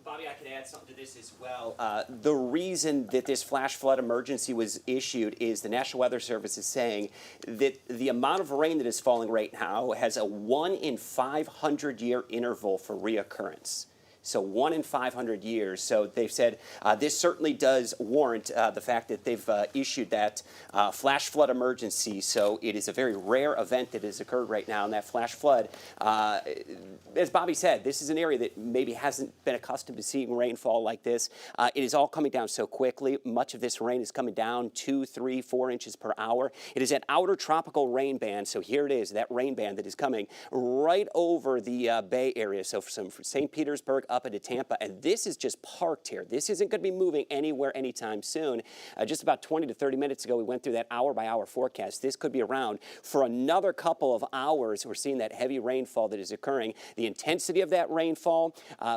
Bobby, I can add something to this as well. The reason that this flash flood emergency was issued is the National Weather Service is saying that the amount of rain that is falling right now has a 1 in 500 year interval for reoccurrence. So 1 in 500 years. So they've said this certainly does warrant the fact that they've issued that flash flood emergency. So it is a very rare event that has occurred right now. And that flash flood, as Bobby said, this is an area that maybe hasn't been accustomed to seeing rainfall like this. It is all coming down so quickly. Much of this rain is coming down 2, 3, 4 inches per hour. It is an outer tropical rain band. So here it is, that rain band that is coming right over the Bay Area. So from St. Petersburg up into Tampa, and this is just parked here. This isn't going to be moving anywhere anytime soon. Just about 20 to 30 minutes ago, we went through that hour-by-hour forecast. This could be around for another couple of hours. We're seeing that heavy rainfall that is occurring. The intensity of that rainfall,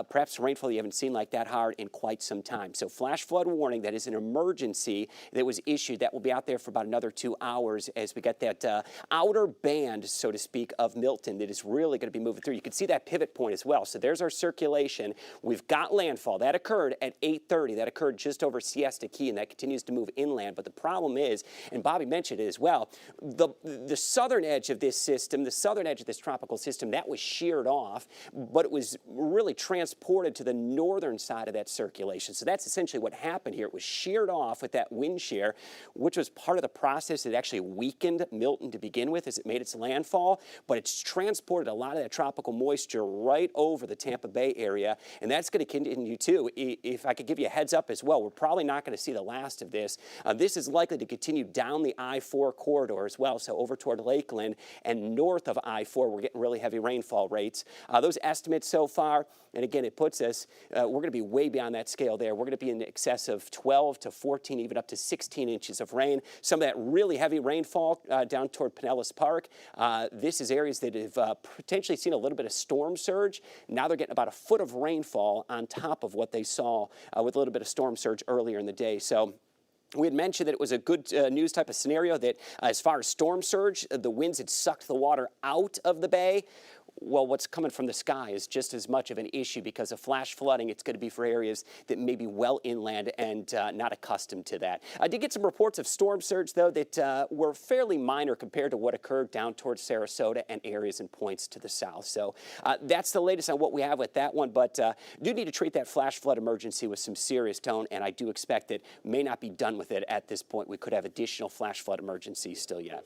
perhaps rainfall you haven't seen like that hard in quite some time. So flash flood warning, that is an emergency that was issued. That will be out there for about another 2 hours as we get that outer band, so to speak, of Milton that is really going to be moving through. You can see that pivot point as well. So there's our circulation. We've got landfall. That occurred at 8:30. That occurred just over Siesta Key, and that continues to move inland. But the problem is, and Bobby mentioned it as well, the southern edge of this system, the southern edge of this tropical system, that was sheared off, but it was really transported to the northern side of that circulation. So that's essentially what happened here. It was sheared off with that wind shear, which was part of the process that actually weakened Milton to begin with as it made its landfall, but it's transported a lot of that tropical moisture right over the Tampa Bay area. And that's going to continue too. If I could give you a heads up as well, we're probably not going to see the last of this. This is likely to continue down the I-4 corridor as well, so over toward Lakeland and north of I-4, we're getting really heavy rainfall rates. Those estimates so far, and again, it puts us, we're going to be way beyond that scale there. We're going to be in excess of 12 to 14, even up to 16 inches of rain. Some of that really heavy rainfall down toward Pinellas Park. This is areas that have potentially seen a little bit of storm surge. Now they're getting about a foot of rainfall on top of what they saw with a little bit of storm surge earlier in the day. So we had mentioned that it was a good news type of scenario that as far as storm surge, the winds had sucked the water out of the bay. Well, what's coming from the sky is just as much of an issue because of flash flooding. It's going to be for areas that may be well inland and not accustomed to that. I did get some reports of storm surge, though, that were fairly minor compared to what occurred down towards Sarasota and areas and points to the south. So that's the latest on what we have with that one. But do need to treat that flash flood emergency with some serious tone, and I do expect that may not be done with it at this point. We could have additional flash flood emergencies still yet.